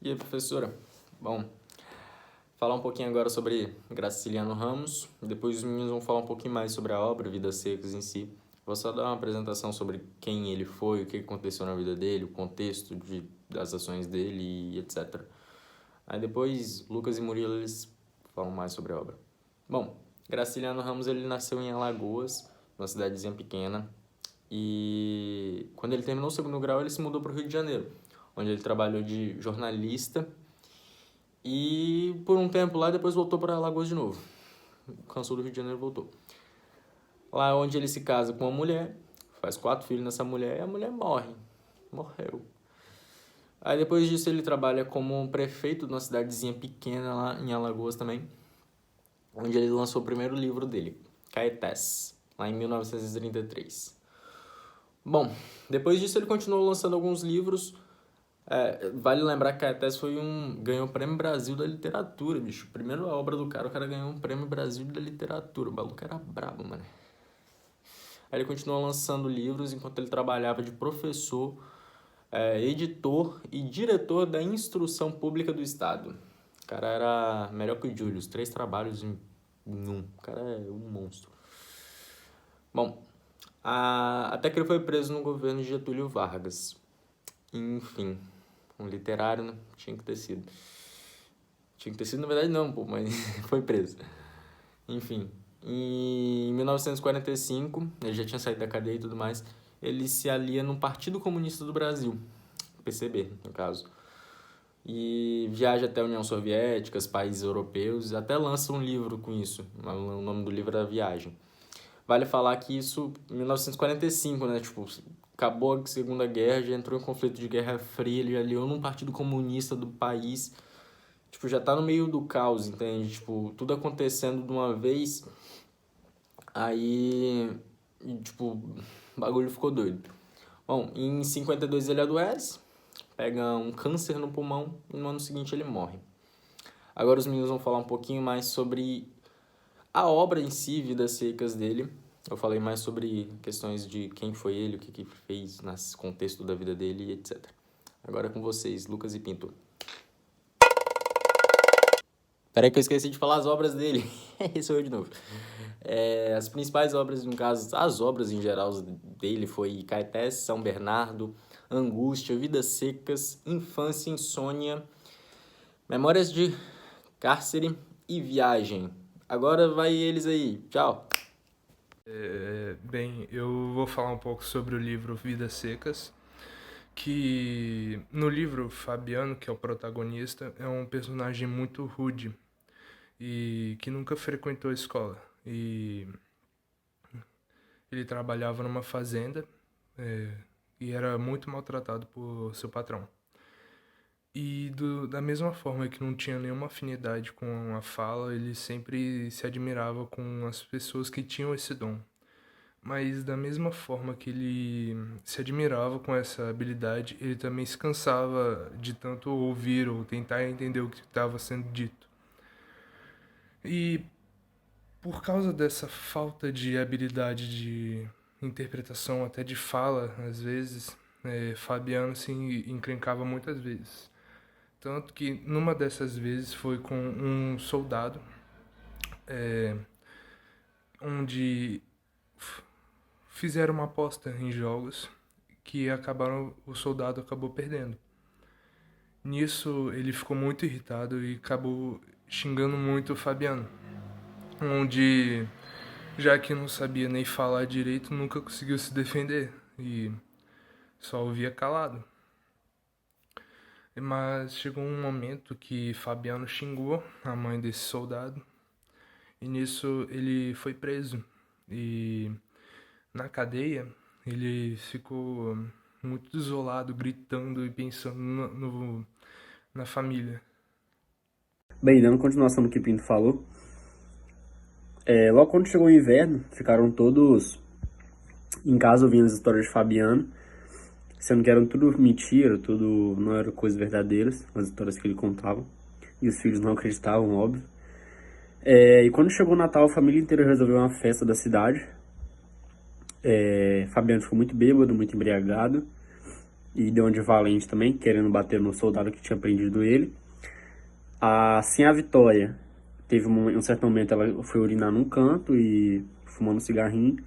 E aí, professora? Bom, falar um pouquinho agora sobre Graciliano Ramos, depois os meninos vão falar um pouquinho mais sobre a obra Vidas Secas em si. Vou só dar uma apresentação sobre quem ele foi, o que aconteceu na vida dele, o contexto das ações dele e etc. Aí depois Lucas e Murilo eles falam mais sobre a obra. Bom, Graciliano Ramos ele nasceu em Alagoas, uma cidadezinha pequena, e quando ele terminou o segundo grau ele se mudou para o Rio de Janeiro, onde ele trabalhou de jornalista e por um tempo lá depois voltou para Alagoas de novo. Cansou do Rio de Janeiro e voltou. Lá onde ele se casa com uma mulher, faz 4 filhos nessa mulher e a mulher morreu. Aí depois disso ele trabalha como prefeito de uma cidadezinha pequena lá em Alagoas também, onde ele lançou o primeiro livro dele, Caetés, lá em 1933. Bom, depois disso ele continuou lançando alguns livros. Vale lembrar que Caetés ganhou o Prêmio Brasil da Literatura, bicho. Primeira obra do cara, o cara ganhou um Prêmio Brasil da Literatura. O maluco era brabo, mano. Aí ele continuou lançando livros enquanto ele trabalhava de professor, editor e diretor da Instrução Pública do Estado. O cara era melhor que o Júlio, 3 trabalhos em um. O cara é um monstro. Bom, até que ele foi preso no governo de Getúlio Vargas. Enfim, um literário, né? Tinha que ter sido. Tinha que ter sido, na verdade, não, pô, mas foi preso. Enfim, em 1945, ele já tinha saído da cadeia e tudo mais, ele se alia no Partido Comunista do Brasil, PCB, no caso. E viaja até a União Soviética, os países europeus, até lança um livro com isso. O nome do livro era Viagem. Vale falar que isso em 1945, né? Tipo, acabou a Segunda Guerra, já entrou em conflito de Guerra Fria, ele aliou num partido comunista do país. Tipo, já tá no meio do caos, entende? Tipo, tudo acontecendo de uma vez. Aí, tipo, o bagulho ficou doido. Bom, em 52 ele adoece, pega um câncer no pulmão e no ano seguinte ele morre. Agora os meninos vão falar um pouquinho mais sobre a obra em si, Vidas Secas dele. Eu falei mais sobre questões de quem foi ele, o que fez nesse contexto da vida dele, etc. Agora é com vocês, Lucas e Pinto. Peraí que eu esqueci de falar as obras dele. Sou eu de novo. As principais obras, no caso, as obras em geral dele foi Caetés, São Bernardo, Angústia, Vidas Secas, Infância, Insônia, Memórias de Cárcere e Viagem. Agora vai eles aí. Tchau. Bem, eu vou falar um pouco sobre o livro Vidas Secas, que no livro Fabiano, que é o protagonista, é um personagem muito rude e que nunca frequentou a escola. E ele trabalhava numa fazenda e era muito maltratado por seu patrão. E da mesma forma que não tinha nenhuma afinidade com a fala, ele sempre se admirava com as pessoas que tinham esse dom. Mas da mesma forma que ele se admirava com essa habilidade, ele também se cansava de tanto ouvir ou tentar entender o que estava sendo dito. E por causa dessa falta de habilidade de interpretação, até de fala, às vezes, Fabiano se encrencava muitas vezes. Tanto que numa dessas vezes foi com um soldado, onde fizeram uma aposta em jogos que o soldado acabou perdendo. Nisso ele ficou muito irritado e acabou xingando muito o Fabiano, onde, já que não sabia nem falar direito, nunca conseguiu se defender e só ouvia calado. Mas chegou um momento que Fabiano xingou a mãe desse soldado e nisso ele foi preso. E na cadeia ele ficou muito isolado, gritando e pensando na família. Bem, dando continuação no que Pinto falou, logo quando chegou o inverno, ficaram todos em casa ouvindo as histórias de Fabiano, sendo que eram tudo mentira, tudo não eram coisas verdadeiras, as histórias que ele contava, e os filhos não acreditavam, óbvio. E quando chegou o Natal, a família inteira resolveu uma festa da cidade, Fabiano ficou muito bêbado, muito embriagado. E deu uma de valente também, querendo bater no soldado que tinha prendido ele. Assim, a Vitória teve um certo momento, ela foi urinar num canto e fumando um cigarrinho.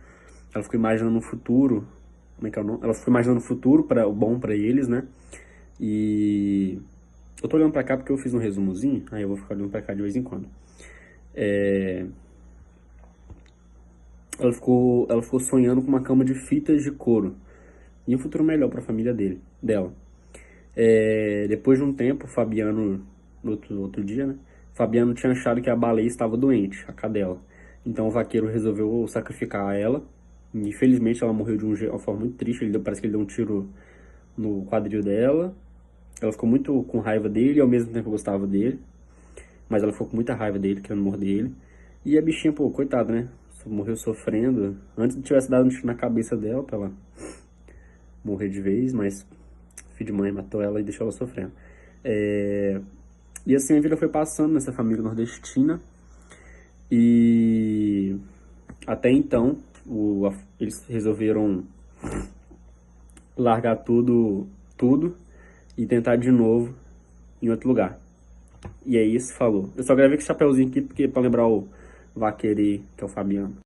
Ela ficou imaginando um futuro, como é que é o nome? Ela ficou imaginando um futuro bom pra eles, né? E eu tô olhando pra cá porque eu fiz um resumozinho, aí eu vou ficar olhando pra cá de vez em quando. Ela ficou sonhando com uma cama de fitas de couro e um futuro melhor pra família dela. Depois de um tempo, Fabiano, no outro dia, né? Fabiano tinha achado que a baleia estava doente, a cadela. Então o vaqueiro resolveu sacrificar ela. E, infelizmente ela morreu de uma forma muito triste. Parece que ele deu um tiro no quadril dela. Ela ficou muito com raiva dele e ao mesmo tempo gostava dele. Mas ela ficou com muita raiva dele, querendo morder ele. E a bichinha, pô, coitada, né? Morreu sofrendo. Antes tivesse dado um tiro na cabeça dela pra ela morrer de vez, mas filho de mãe matou ela e deixou ela sofrendo. E assim a vida foi passando nessa família nordestina. E até então eles resolveram largar tudo e tentar de novo em outro lugar. E é isso, falou. Eu só gravei com esse chapeuzinho aqui porque pra lembrar o vaqueiro, que é o Fabiano.